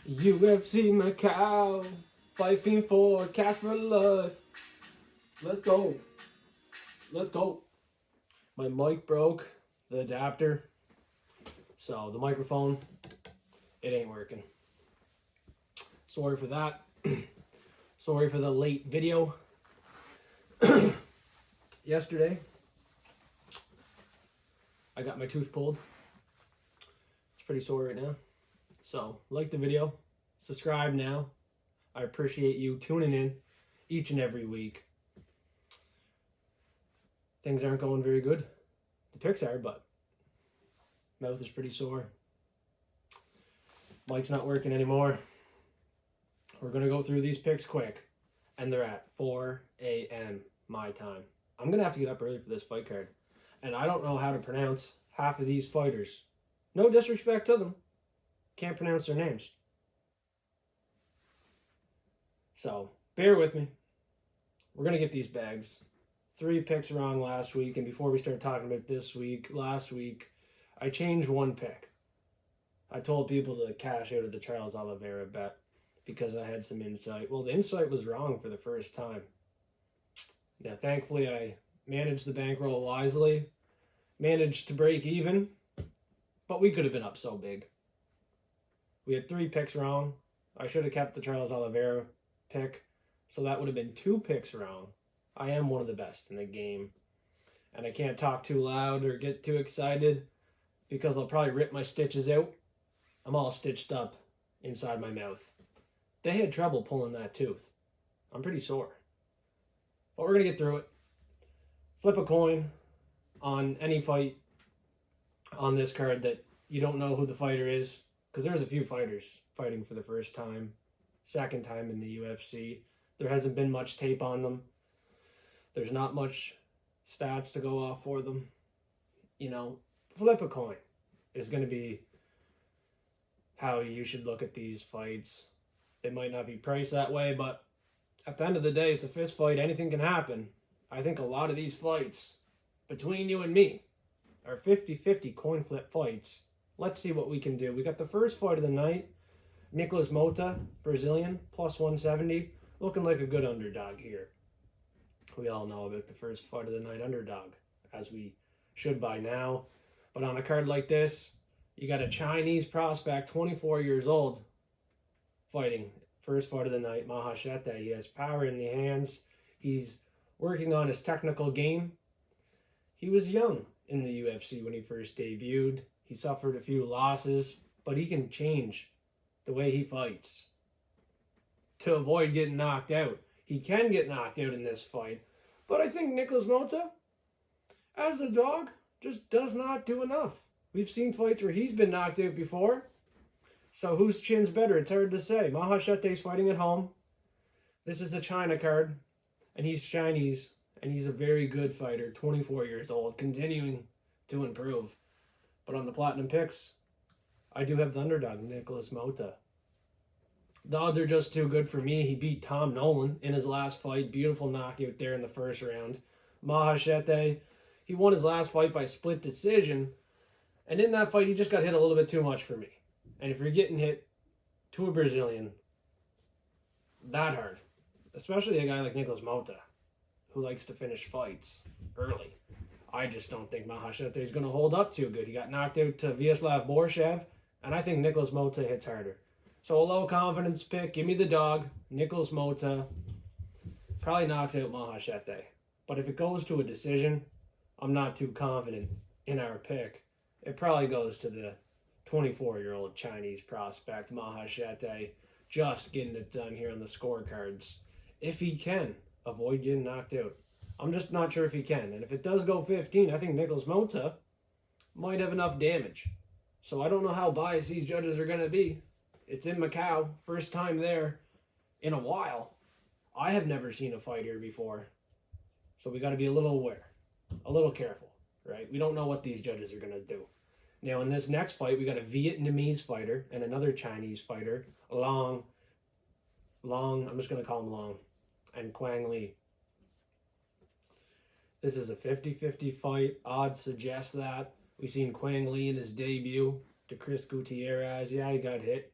Ufc Macau, fighting for cash for life. Let's go. Let's go. My mic broke, the adapter. So the microphone, it ain't working. Sorry for that. Sorry for the late video. Yesterday, I got my tooth pulled. It's pretty sore right now. So, like the video, subscribe now. I appreciate you tuning in each and every week. Things aren't going very good. The picks are, but mouth is pretty sore. Mic's not working anymore. We're going to go through these picks quick. And they're at 4 a.m. my time. I'm going to have to get up early for this fight card. And I don't know how to pronounce half of these fighters. No disrespect to them. Can't pronounce their names. So, bear with me. We're going to get these bags. 3 picks wrong last week. And before we start talking about this week, last week, I changed one pick. I told people to cash out of the Charles Oliveira bet because I had some insight. Well, the insight was wrong for the first time. Now, thankfully, I managed the bankroll wisely. Managed to break even. But we could have been up so big. We had 3 picks wrong. I should have kept the Charles Oliveira pick. So that would have been 2 picks wrong. I am one of the best in the game. And I can't talk too loud or get too excited because I'll probably rip my stitches out. I'm all stitched up inside my mouth. They had trouble pulling that tooth. I'm pretty sore. But we're going to get through it. Flip a coin on any fight on this card that you don't know who the fighter is. Because there's a few fighters fighting for the first time, second time in the UFC. There hasn't been much tape on them. There's not much stats to go off for them. You know, flip a coin is going to be how you should look at these fights. They might not be priced that way, but at the end of the day, it's a fist fight. Anything can happen. I think a lot of these fights, between you and me, are 50-50 coin flip fights. Let's see what we can do. We got the first fight of the night. Nikolas Motta, Brazilian, plus 170. Looking like a good underdog here. We all know about the first fight of the night underdog, as we should by now. But on a card like this, you got a Chinese prospect, 24 years old, fighting. First fight of the night, Maheshate. He has power in the hands. He's working on his technical game. He was young in the UFC when he first debuted. He suffered a few losses, but he can change the way he fights to avoid getting knocked out. He can get knocked out in this fight, but I think Nikolas Motta, as a dog, just does not do enough. We've seen fights where he's been knocked out before, so whose chin's better? It's hard to say. Maheshate's fighting at home. This is a China card, and he's Chinese, and he's a very good fighter, 24 years old, continuing to improve. But on the Platinum picks, I do have the underdog, Nikolas Motta. The odds are just too good for me. He beat Tom Nolan in his last fight. Beautiful knockout there in the first round. Maheshate, he won his last fight by split decision. And in that fight, he just got hit a little bit too much for me. And if you're getting hit to a Brazilian that hard, especially a guy like Nikolas Motta, who likes to finish fights early, I just don't think Maheshate is going to hold up too good. He got knocked out to Vyacheslav Borshev, and I think Nikolas Motta hits harder. So a low confidence pick. Give me the dog. Nikolas Motta probably knocks out Maheshate. But if it goes to a decision, I'm not too confident in our pick. It probably goes to the 24-year-old Chinese prospect, Maheshate, just getting it done here on the scorecards. If he can avoid getting knocked out. I'm just not sure if he can. And if it does go 15, I think Nikolas Motta might have enough damage. So I don't know how biased these judges are going to be. It's in Macau. First time there in a while. I have never seen a fight here before. So we got to be a little aware. A little careful, right? We don't know what these judges are going to do. Now in this next fight, we got a Vietnamese fighter and another Chinese fighter. Long, I'm just going to call him Long. And Quang Lee. This is a 50-50 fight. Odds suggest that. We've seen Quang Lee in his debut to Chris Gutierrez. Yeah, he got hit.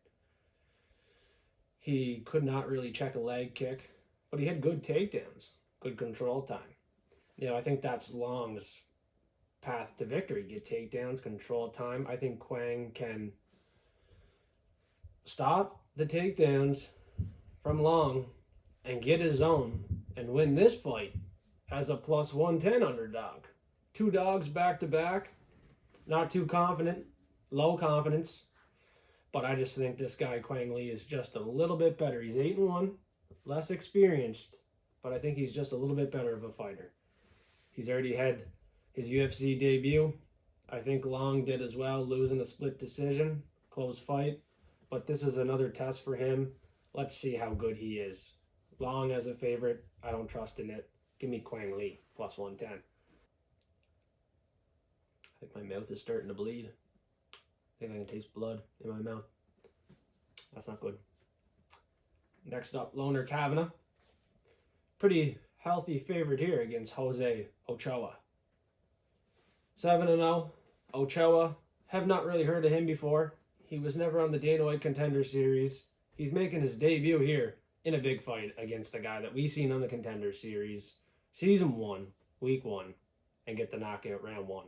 He could not really check a leg kick, but he had good takedowns, good control time. I think that's Long's path to victory. Get takedowns, control time. I think Quang can stop the takedowns from Long and get his own and win this fight as a plus 110 underdog. 2 dogs back to back. Not too confident, low confidence. But I just think this guy, Quang Lee, is just a little bit better. He's 8-1, less experienced, but I think he's just a little bit better of a fighter. He's already had his UFC debut. I think Long did as well, losing a split decision, close fight. But this is another test for him. Let's see how good he is. Long as a favorite, I don't trust in it. Give me Quang Lee, plus 110. I think my mouth is starting to bleed. I think I can taste blood in my mouth. That's not good. Next up, Loner Kavanagh. Pretty healthy favorite here against Jose Ochoa. 7-0. Ochoa, have not really heard of him before. He was never on the Dana White Contender Series. He's making his debut here in a big fight against a guy that we've seen on the Contender Series. Season 1, Week 1, and get the knockout round 1.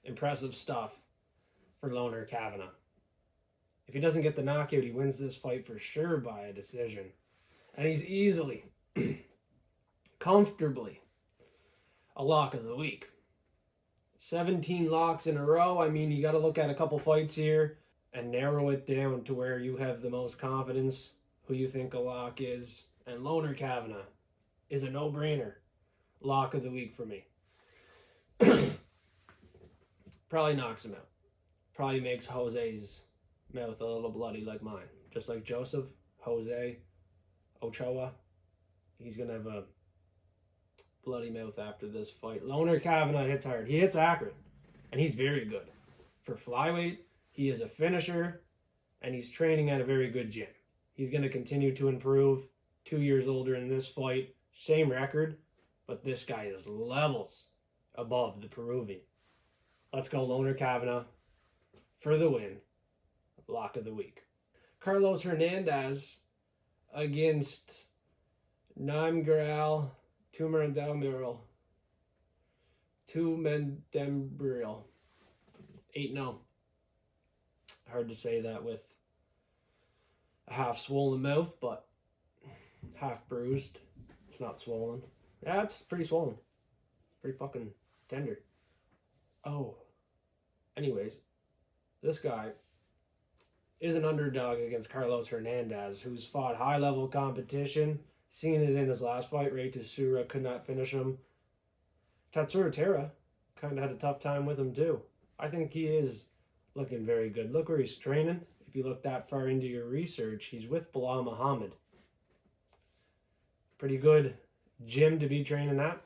Impressive stuff for Loner Kavanagh. If he doesn't get the knockout, he wins this fight for sure by a decision. And he's easily, comfortably, a lock of the week. 17 locks in a row. I mean, you got to look at a couple fights here and narrow it down to where you have the most confidence, who you think a lock is. And Loner Kavanagh is a no-brainer lock of the week for me. Probably knocks him out. Probably makes Jose's mouth a little bloody like mine. Just like Joseph, Jose, Ochoa. He's going to have a bloody mouth after this fight. Loner Kavanagh hits hard. He hits accurate. And he's very good. For flyweight, he is a finisher. And he's training at a very good gym. He's going to continue to improve. 2 years older in this fight. Same record. But this guy is levels above the Peruvian. Let's go Loner Kavanagh for the win. Lock of the week. Carlos Hernandez against Nyamjargal, Tumendemberel. 8-0. Hard to say that with a half swollen mouth, but half bruised. It's not swollen. Yeah, it's pretty swollen. Pretty fucking tender. Oh. Anyways, this guy is an underdog against Carlos Hernandez, who's fought high-level competition. Seen it in his last fight, Ray Tsura could not finish him. Tatsuro Terra kind of had a tough time with him too. I think he is looking very good. Look where he's training. If you look that far into your research, he's with Bilal Muhammad. Pretty good gym to be training at.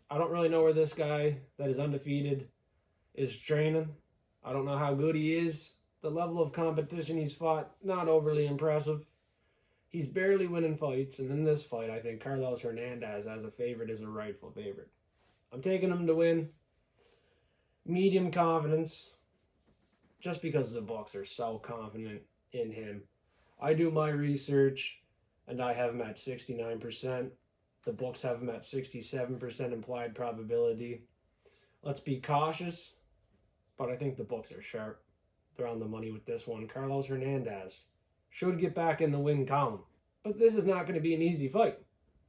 I don't really know where this guy that is undefeated is training. I don't know how good he is. The level of competition he's fought, not overly impressive. He's barely winning fights, and in this fight, I think Carlos Hernandez as a favorite is a rightful favorite. I'm taking him to win. Medium confidence, just because the books are so confident in him. I do my research, and I have him at 69%. The books have him at 67% implied probability. Let's be cautious, but I think the books are sharp. They're on the money with this one. Carlos Hernandez should get back in the win column. But this is not going to be an easy fight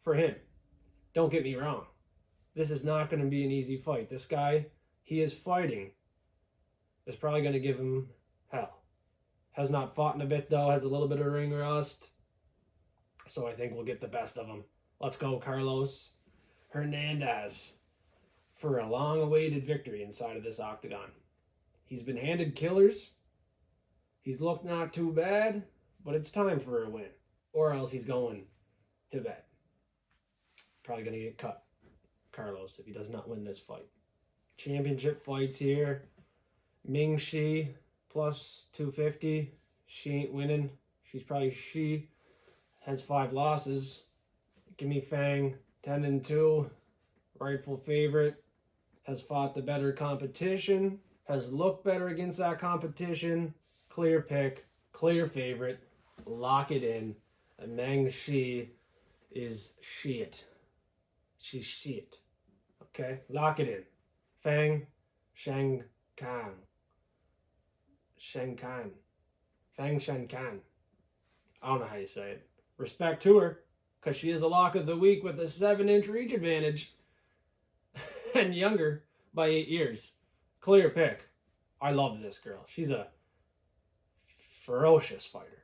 for him. Don't get me wrong. This is not going to be an easy fight. This guy he is fighting is probably going to give him hell. Has not fought in a bit though. Has a little bit of ring rust. So I think we'll get the best of him. Let's go Carlos Hernandez for a long-awaited victory inside of this octagon. He's been handed killers. He's looked not too bad, but it's time for a win. Or else he's going to bed. Probably going to get cut, Carlos, if he does not win this fight. Championship fights here. Ming Shi plus 250. She ain't winning. She has 5 losses. Give me Feng, 10-2. Rightful favorite. Has fought the better competition. Has looked better against that competition. Clear pick. Clear favorite. lock it in. And Meng Shi is shit. She's shit. Okay? Lock it in. Feng Shenkan. Shenkan. Feng Shenkan. I don't know how you say it. Respect to her, because she is a lock of the week with a 7-inch reach advantage and younger by 8 years. Clear pick. I love this girl. She's a ferocious fighter.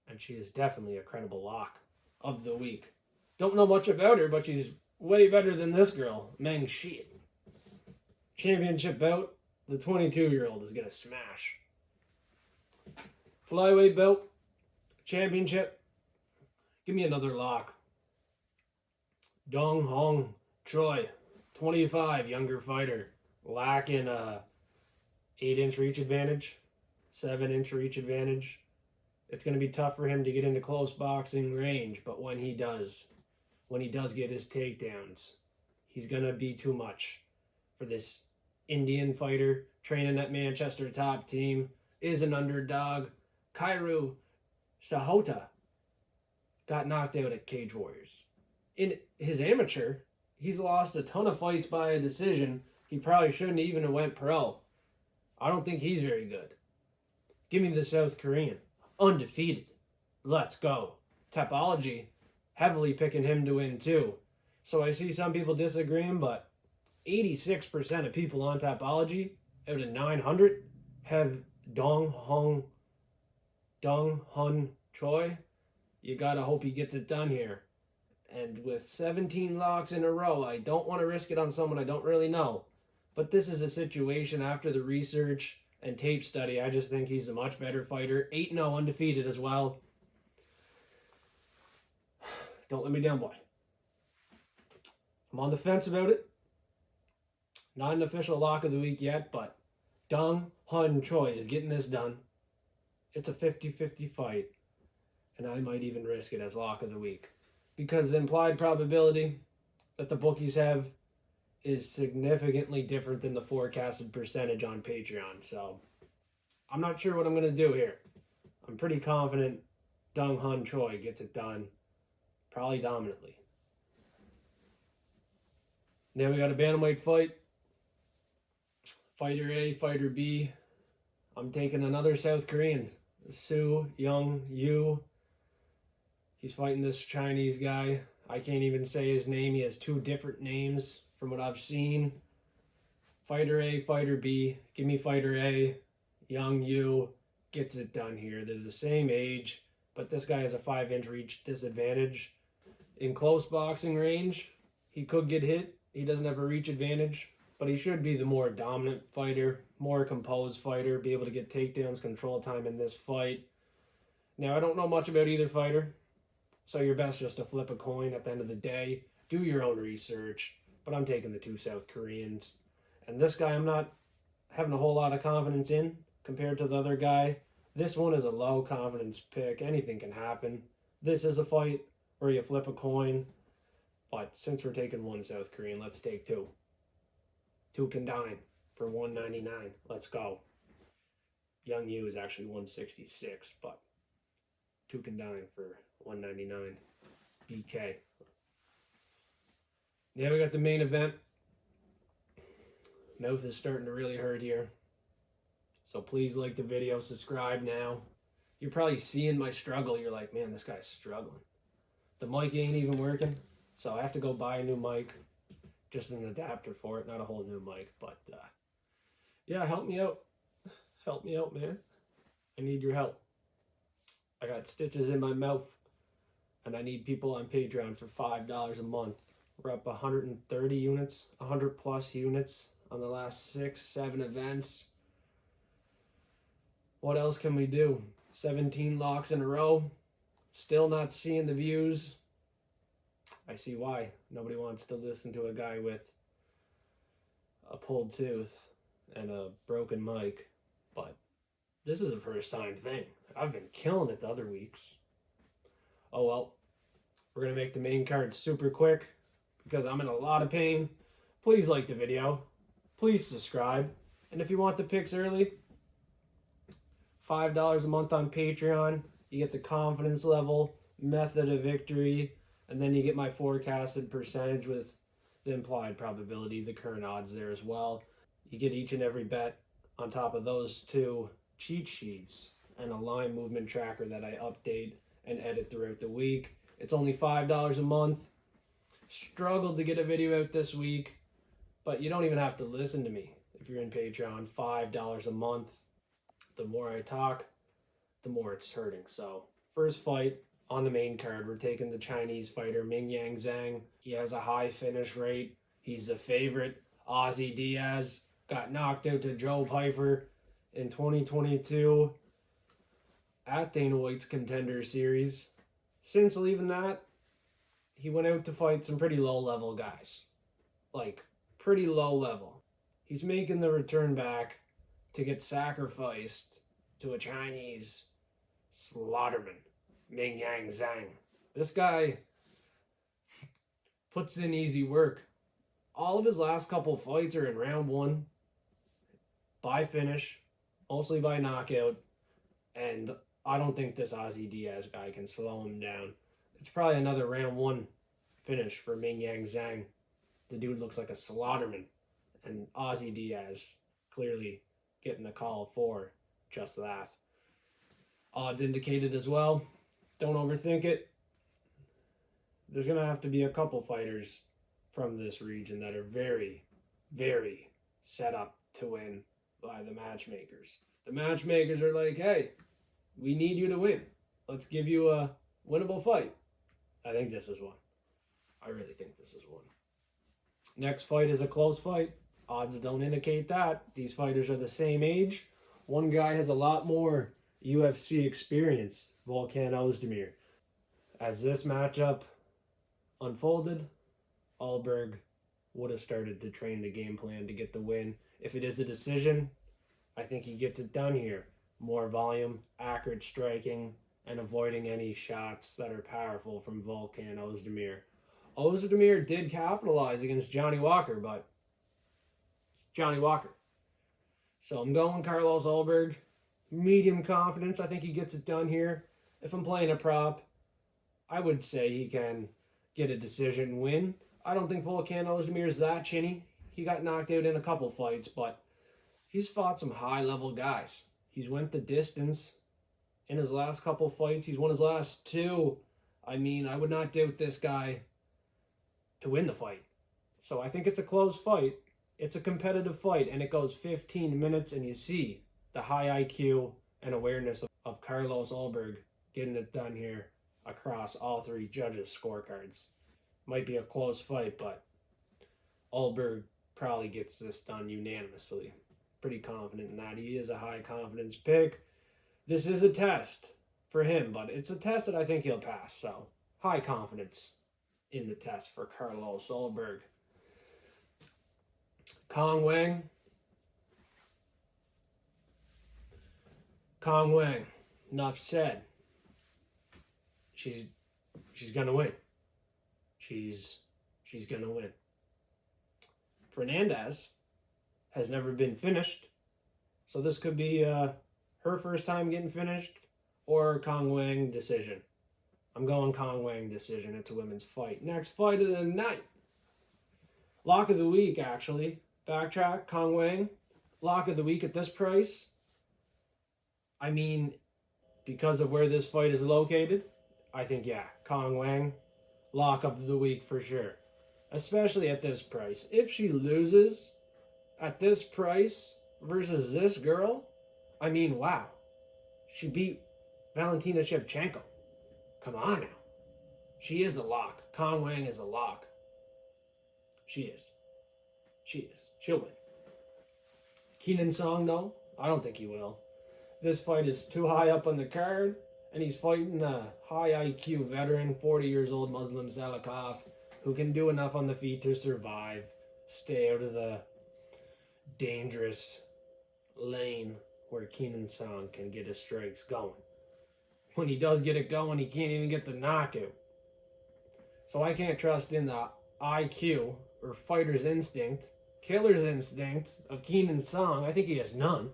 And she is definitely a credible lock of the week. Don't know much about her, but she's way better than this girl, Meng Shi. Championship bout, the 22-year-old is going to smash. Flyweight belt, championship, give me another lock. Dong Hong Choi, 25, younger fighter, lacking a 8-inch reach advantage, 7-inch reach advantage. It's going to be tough for him to get into close boxing range, but when he does get his takedowns, he's going to be too much for this Indian fighter training at Manchester top team, is an underdog. Kiru Sahota got knocked out at Cage Warriors. In his amateur, he's lost a ton of fights by a decision. He probably shouldn't even have went pro. I don't think he's very good. Give me the South Korean. Undefeated. Let's go. Topology, heavily picking him to win too. So I see some people disagreeing, but 86% of people on Topology out of 900 have Dong Hun Choi. You gotta hope he gets it done here. And with 17 locks in a row, I don't want to risk it on someone I don't really know. But this is a situation after the research and tape study. I just think he's a much better fighter. 8-0 undefeated as well. Don't let me down, boy. I'm on the fence about it. Not an official lock of the week yet, but Dong Hun Choi is getting this done. It's a 50-50 fight, and I might even risk it as lock of the week, because the implied probability that the bookies have is significantly different than the forecasted percentage on Patreon. So I'm not sure what I'm going to do here. I'm pretty confident Dong Hun Choi gets it done, probably dominantly. Now we got a bantamweight fight. Fighter A, Fighter B. I'm taking another South Korean, Soo Young Yu. He's fighting this Chinese guy. I can't even say his name. He has 2 different names from what I've seen. Fighter A, Fighter B. Give me Fighter A. Young Yu gets it done here. They're the same age, but this guy has a 5-inch reach disadvantage. In close boxing range, he could get hit. He doesn't have a reach advantage, but he should be the more dominant fighter, more composed fighter, be able to get takedowns, control time in this fight. Now, I don't know much about either fighter, so you're best just to flip a coin at the end of the day. Do your own research, but I'm taking the 2 South Koreans. And this guy I'm not having a whole lot of confidence in compared to the other guy. This one is a low confidence pick. Anything can happen. This is a fight where you flip a coin, but since we're taking 1 South Korean, let's take 2. 2 can dine for $199. Let's go. Young Yu is actually 166, but 2 can dine for $199. BK. Now we got the main event. Mouth is starting to really hurt here. So please like the video, subscribe now. You're probably seeing my struggle. You're like, man, this guy's struggling. The mic ain't even working, so I have to go buy a new mic. Just an adapter for it, not a whole new mic. But yeah, help me out. Help me out, man. I need your help. I got stitches in my mouth, and I need people on Patreon for $5 a month. We're up 130 units, 100 plus units on the last 6-7 events. What else can we do? 17 locks in a row. Still not seeing the views. I see why. Nobody wants to listen to a guy with a pulled tooth and a broken mic. But this is a first time thing. I've been killing it the other weeks. Oh well. We're going to make the main card super quick because I'm in a lot of pain. Please like the video. Please subscribe. And if you want the picks early, $5 a month on Patreon. You get the confidence level, method of victory, and then you get my forecasted percentage with the implied probability, the current odds there as well. You get each and every bet on top of those two cheat sheets and a line movement tracker that I update and edit throughout the week. It's only $5 a month. Struggled to get a video out this week, but you don't even have to listen to me if you're in Patreon. $5 a month. The more I talk, the more it's hurting. So, first fight on the main card, we're taking the Chinese fighter Mingyang Zhang. He has a high finish rate. He's the favorite. Ozzy Diaz got knocked out to Joe Pyfer in 2022 at Dana White's Contender Series. Since leaving that, he went out to fight some pretty low-level guys. Like, pretty low level. He's making the return back to get sacrificed to a Chinese slaughterman, Mingyang Zhang. This guy puts in easy work. All of his last couple fights are in round one, by finish, mostly by knockout, and I don't think this Ozzy Diaz guy can slow him down. It's probably another round one finish for Mingyang Zhang. The dude looks like a slaughterman, and Ozzy Diaz clearly getting the call for just that. Odds indicated as well. Don't overthink it. There's going to have to be a couple fighters from this region that are very, very set up to win by the matchmakers. The matchmakers are like, hey, we need you to win. Let's give you a winnable fight. I think this is one. I really think this is one. Next fight is a close fight. Odds don't indicate that. These fighters are the same age. One guy has a lot more UFC experience, Volkan Oezdemir. As this matchup unfolded, Ulberg would have started to train the game plan to get the win. If it is a decision, I think he gets it done here. More volume, accurate striking, and avoiding any shots that are powerful from Volkan Oezdemir. Oezdemir did capitalize against Johnny Walker, but it's Johnny Walker. So I'm going Carlos Ulberg. Medium confidence. I think he gets it done here. If I'm playing a prop, I would say he can get a decision and win. I don't think Volkan Oezdemir is that chinny. He got knocked out in a couple fights, but he's fought some high-level guys. He's went the distance in his last couple fights. He's won his last two. I mean, I would not doubt this guy to win the fight. So I think it's a close fight. It's a competitive fight, and it goes 15 minutes, and you see the high IQ and awareness of Carlos Ulberg getting it done here across all three judges' scorecards. Might be a close fight, but Ulberg probably gets this done unanimously. Pretty confident in that. He is a high confidence pick. This is a test for him, but it's a test that I think he'll pass. So high confidence in the test for Carlos Ulberg. Wang. Wang. Enough said. She's gonna win. She's gonna win. Hernandez has never been finished, so this could be her first time getting finished, or Wang decision. I'm going Wang decision. It's a women's fight. Next fight of the night. Lock of the week, actually. Backtrack, Wang. Lock of the week at this price. I mean, because of where this fight is located, I think, yeah, Wang. Lock of the week for sure. Especially at this price. If she loses at this price versus this girl, I mean, wow. She beat Valentina Shevchenko. Come on now. She is a lock. Wang is a lock. She is. She'll win. Keenan Song, though, I don't think he will. This fight is too high up on the card, and he's fighting a high IQ veteran, 40 years old Muslim Salikov, who can do enough on the feet to survive, stay out of the dangerous lane where Keenan Song can get his strikes going. When he does get it going, he can't even get the knockout. So I can't trust in the IQ or fighter's instinct, killer's instinct of Keenan Song. I think he has none.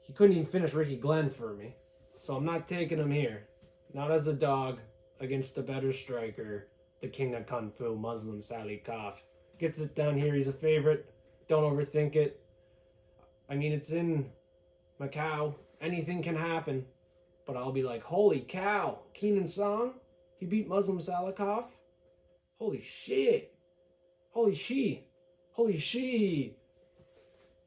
He couldn't even finish Ricky Glenn for me. So I'm not taking him here. Not as a dog against the better striker, the king of Kung Fu, Muslim Salikov. Gets it done here. He's a favorite. Don't overthink it. I mean, it's in Macau. Anything can happen. But I'll be like, holy cow, Keenan Song? He beat Muslim Salikov? Holy shit. Holy she. Holy she.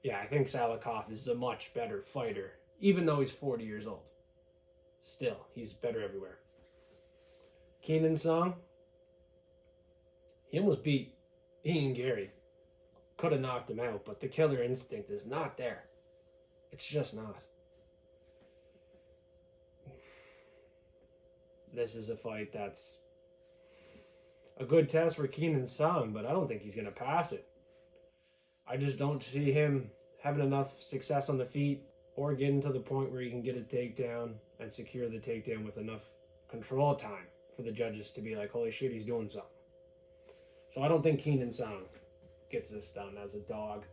Yeah, I think Salikov is a much better fighter, even though he's 40 years old. Still, he's better everywhere. Keenan Song, he almost beat Ian Gary. Could have knocked him out, but the killer instinct is not there. It's just not. This is a fight that's a good test for Keenan Song, but I don't think he's going to pass it. I just don't see him having enough success on the feet or getting to the point where he can get a takedown and secure the takedown with enough control time for the judges to be like, holy shit, he's doing something. So I don't think Keenan Song gets this done as a dog.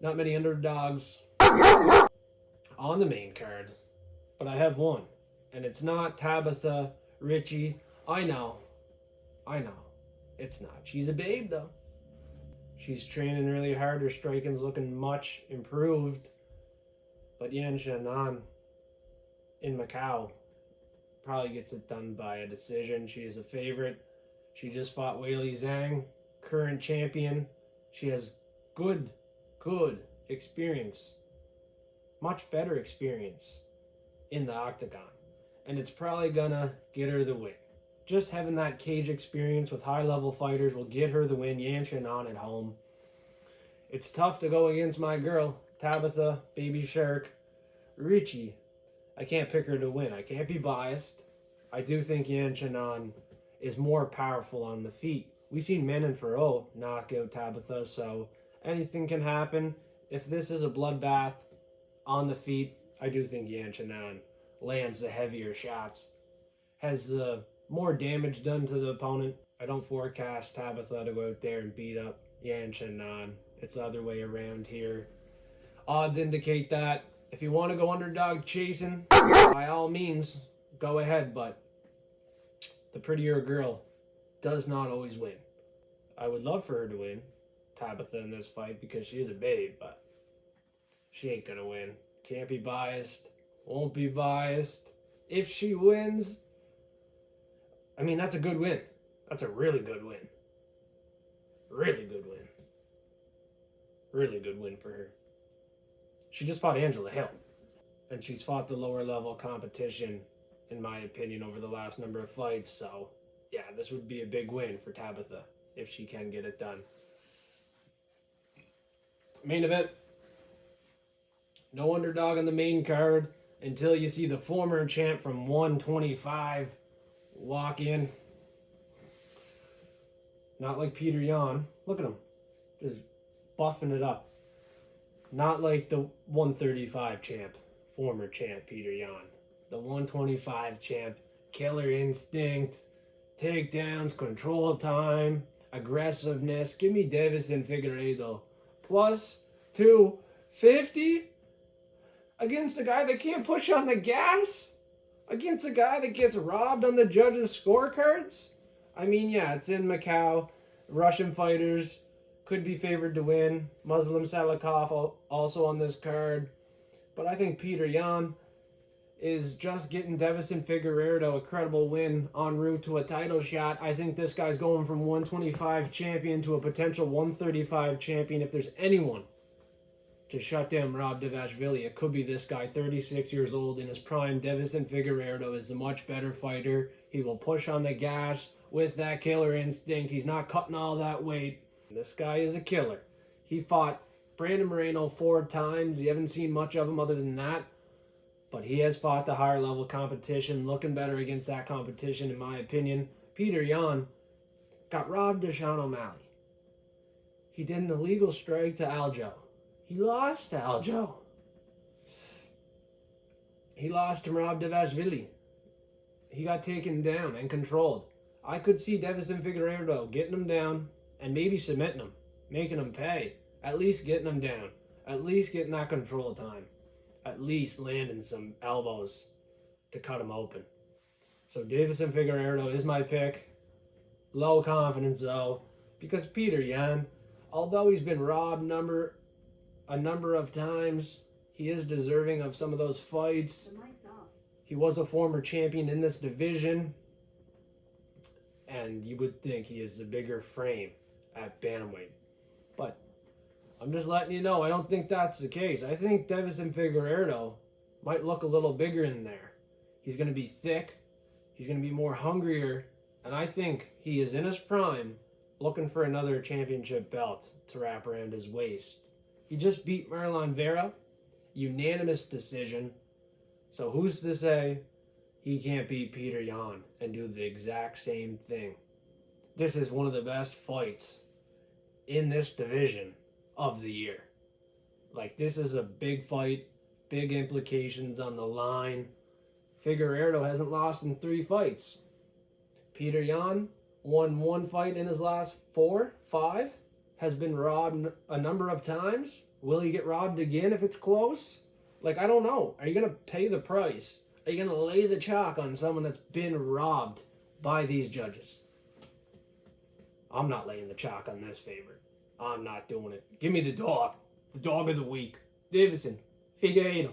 Not many underdogs on the main card, but I have one. And it's not Tabitha Richie. I know. It's not. She's a babe, though. She's training really hard. Her striking's looking much improved. But Yan Xiaonan in Macau probably gets it done by a decision. She is a favorite. She just fought Weili Zhang, current champion. She has good experience. Much better experience in the octagon. And it's probably gonna get her the win. Just having that cage experience with high-level fighters will get her the win. Yan Xiaonan at home. It's tough to go against my girl, Tabitha, Baby Shark, Richie. I can't pick her to win. I can't be biased. I do think Yan Xiaonan is more powerful on the feet. We've seen Menon Farrow knock out Tabitha, so anything can happen. If this is a bloodbath on the feet, I do think Yan Xiaonan lands the heavier shots. Has more damage done to the opponent. I don't forecast Tabitha to go out there and beat up Yan Xiaonan. It's the other way around here. Odds indicate that. If you want to go underdog chasing, by all means, go ahead, but the prettier girl does not always win. I would love for her to win, Tabitha, in this fight, because she is a babe, but she ain't gonna win. Can't be biased. Won't be biased. If she wins, I mean, that's a good win. That's a really good win. Really good win. Really good win for her. She just fought Angela Hill. And she's fought the lower level competition, in my opinion, over the last number of fights. So, yeah, this would be a big win for Tabitha if she can get it done. Main event. No underdog on the main card until you see the former champ from 125 walk in. Not like Peter Yan. Look at him. Just buffing it up. Not like the 135 champ, former champ Peter Yan. The 125 champ, killer instinct, takedowns, control time, aggressiveness. Give me Davis and Figueiredo. Plus 250 against a guy that can't push on the gas? Against a guy that gets robbed on the judges' scorecards? I mean, yeah, it's in Macau. Russian fighters could be favored to win. Muslim Salikov also on this card. But I think Peter Yan is just getting Davison Figueiredo a credible win en route to a title shot. I think this guy's going from 125 champion to a potential 135 champion. If there's anyone to shut down Rob Davashvili, it could be this guy, 36 years old in his prime. Davison Figueiredo is a much better fighter. He will push on the gas with that killer instinct. He's not cutting all that weight. This guy is a killer. He fought Brandon Moreno 4 times. You haven't seen much of him other than that. But he has fought the higher level competition, looking better against that competition, in my opinion. Peter Yan got robbed to Sean O'Malley. He did an illegal strike to Aljo. He lost to Aljo. He lost to Rob Davashvili. He got taken down and controlled. I could see Davison Figueiredo getting him down and maybe submitting him, making him pay. At least getting him down. At least getting that control time. at least landing some elbows to cut him open. So Deiveson Figueiredo is my pick. Low confidence though, because Peter Yan, although he's been robbed a number of times, he is deserving of some of those fights. He was a former champion in this division, and you would think he is a bigger frame at bantamweight. But I'm just letting you know, I don't think that's the case. I think Deiveson Figueiredo might look a little bigger in there. He's going to be thick. He's going to be more hungrier. And I think he is in his prime looking for another championship belt to wrap around his waist. He just beat Marlon Vera. Unanimous decision. So who's to say he can't beat Peter Yan and do the exact same thing? This is one of the best fights in this division of the year. Like, this is a big fight, big implications on the line. Figueiredo hasn't lost in 3 fights. Peter Yan won 1 fight in his last 4, 5, has been robbed a number of times. Will he get robbed again if it's close? Like, I don't know. Are you going to pay the price? Are you going to lay the chalk on someone that's been robbed by these judges? I'm not laying the chalk on this favorite. I'm not doing it. Give me the dog of the week. Deiveson Figueiredo.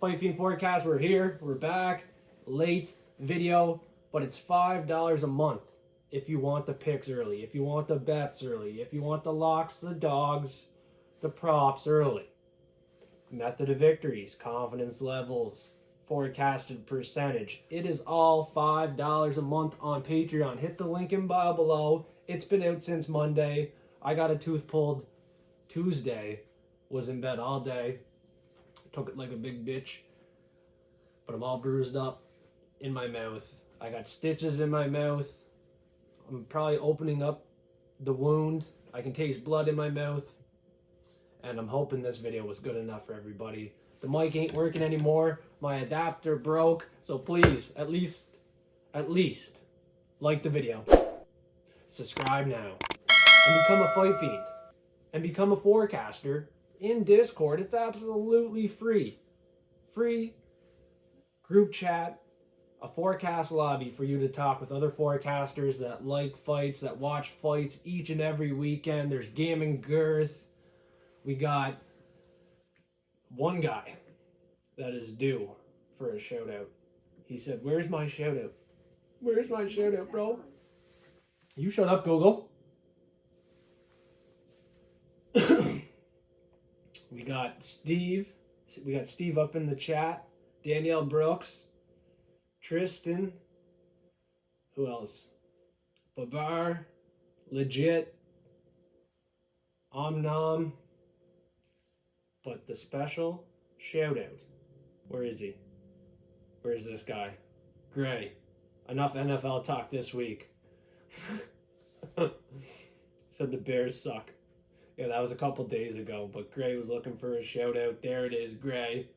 Fight Fiend Forecast, we're here. We're back. Late video, but it's $5 a month if you want the picks early, if you want the bets early, if you want the locks, the dogs, the props early. Method of victories, confidence levels, forecasted percentage. It is all $5 a month on Patreon. Hit the link in bio below. It's been out since Monday. I got a tooth pulled Tuesday. Was in bed all day. Took it like a big bitch. But I'm all bruised up in my mouth. I got stitches in my mouth. I'm probably opening up the wound. I can taste blood in my mouth. And I'm hoping this video was good enough for everybody. The mic ain't working anymore. My adapter broke. So please, at least, like the video. Subscribe now. And become a Fight Fiend. And become a forecaster in Discord. It's absolutely free. Free group chat. A forecast lobby for you to talk with other forecasters that like fights, that watch fights each and every weekend. There's Gaming Girth. We got one guy that is due for a shout out. He said, "Where's my shout out? Where's my shout out, bro?" You shut up, Google. We got Steve. We got Steve up in the chat. Danielle Brooks. Tristan. Who else? Babar. Legit. Omnom. But the special shout out. Where is he? Where's this guy? Gray. Enough NFL talk this week. Said the Bears suck. Yeah, that was a couple days ago, but Gray was looking for a shout out. There it is, Gray.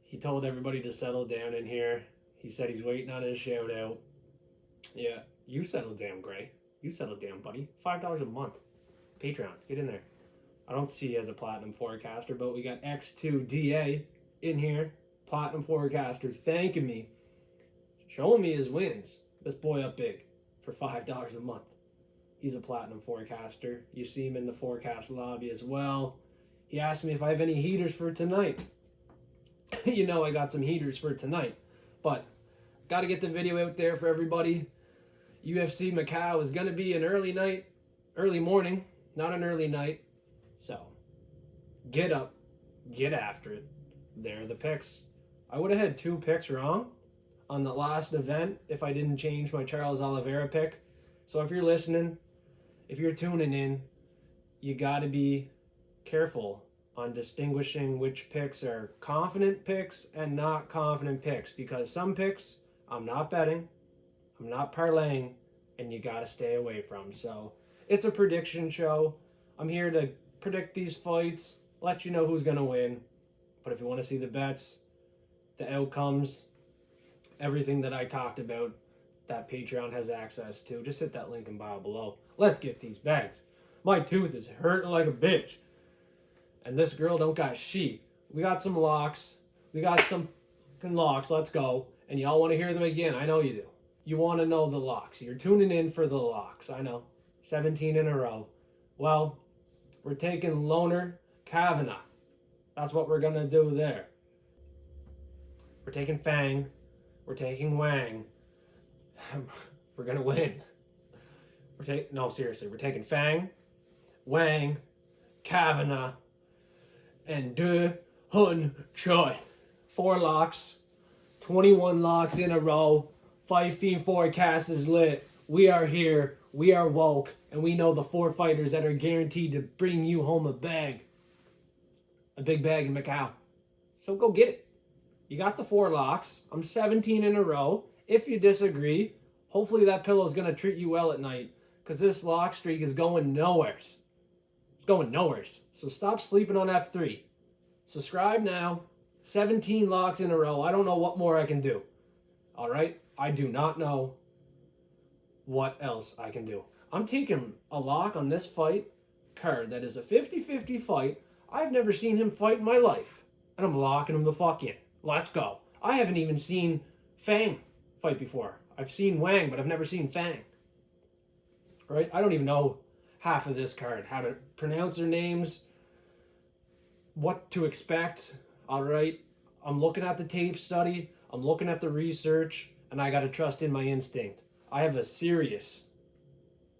He told everybody to settle down in here. He said he's waiting on his shout out. Yeah, you settle down, Gray. You settle down, buddy. $5 a month. Patreon, get in there. I don't see he as a platinum forecaster, but we got X2DA in here. Platinum forecaster thanking me. Showing me his wins. This boy up big for $5 a month. He's a platinum forecaster. You see him in the forecast lobby as well. He asked me if I have any heaters for tonight. You know I got some heaters for tonight. But got to get the video out there for everybody. UFC Macau is going to be an early morning, not an early night. So, get up, get after it. There are the picks. I would have had 2 picks wrong on the last event if I didn't change my Charles Oliveira pick. So if you're listening, if you're tuning in, you got to be careful on distinguishing which picks are confident picks and not confident picks, because some picks I'm not betting, I'm not parlaying, and you got to stay away from. So it's a prediction show. I'm here to predict these fights, let you know who's going to win. But if you want to see the bets, the outcomes, everything that I talked about that Patreon has access to, just hit that link in bio below. Let's get these bags. My tooth is hurting like a bitch. And this girl don't got shit. We got some locks. We got some locks. Let's go. And y'all want to hear them again. I know you do. You want to know the locks. You're tuning in for the locks. I know. 17 in a row. Well, we're taking Loner Kavanagh. That's what we're going to do there. We're taking Feng. We're taking Wang. We're going to win. No, seriously. We're taking Feng, Wang, Kavanagh, and Hoon, Choi. 4 locks. 21 locks in a row. Fight Fiends Forecasters lit. We are here. We are woke. And we know the 4 fighters that are guaranteed to bring you home a bag. A big bag in Macau. So go get it. You got the 4 locks. I'm 17 in a row. If you disagree, hopefully that pillow is going to treat you well at night. Because this lock streak is going nowhere. It's going nowhere. So stop sleeping on F3. Subscribe now. 17 locks in a row. I don't know what more I can do. All right? I do not know what else I can do. I'm taking a lock on this fight card that is a 50-50 fight. I've never seen him fight in my life. And I'm locking him the fuck in. Let's go. I haven't even seen Feng fight before. I've seen Wang, but I've never seen Feng. Right? I don't even know half of this card. How to pronounce their names. What to expect. All right? I'm looking at the tape study. I'm looking at the research. And I got to trust in my instinct. I have a serious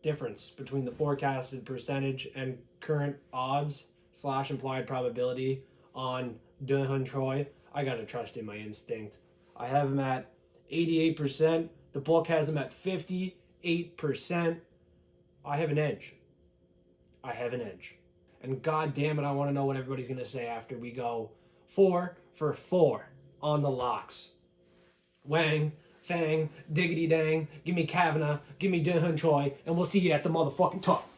difference between the forecasted percentage and current odds / implied probability on Choi. I got to trust in my instinct. I have him at 88%. The book has him at 58%. I have an edge. I have an edge. And god damn it, I want to know what everybody's going to say after we go 4 for 4 on the locks. Wang, Feng, diggity dang, give me Kavanagh, give me Choi, and we'll see you at the motherfucking top.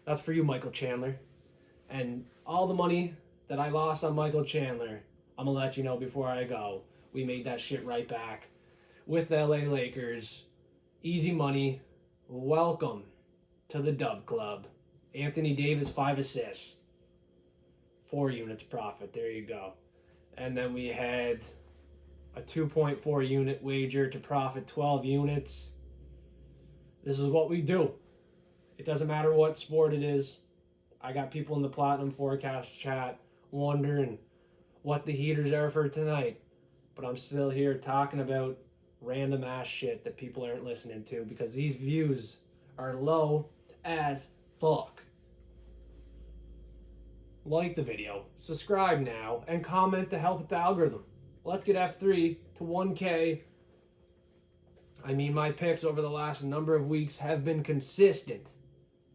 That's for you, Michael Chandler. And all the money that I lost on Michael Chandler, I'm going to let you know before I go. We made that shit right back with the LA Lakers. Easy money. Welcome to the Dub Club. Anthony Davis, 5 assists. 4 units profit. There you go. And then we had a 2.4 unit wager to profit 12 units. This is what we do. It doesn't matter what sport it is. I got people in the Platinum Forecast chat wondering what the heaters are for tonight. But I'm still here talking about random ass shit that people aren't listening to because these views are low as fuck. Like the video, subscribe now, and comment to help with the algorithm. Let's get F3 to 1K. I mean, my picks over the last number of weeks have been consistent.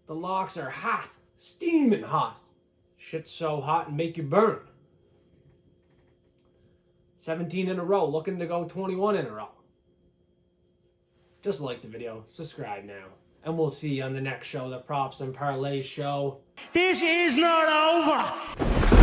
The locks are hot, steaming hot. Shit's so hot and make you burn. 17 in a row, looking to go 21 in a row. Just like the video, subscribe now. And we'll see you on the next show, the Props and Parlays show. This is not over!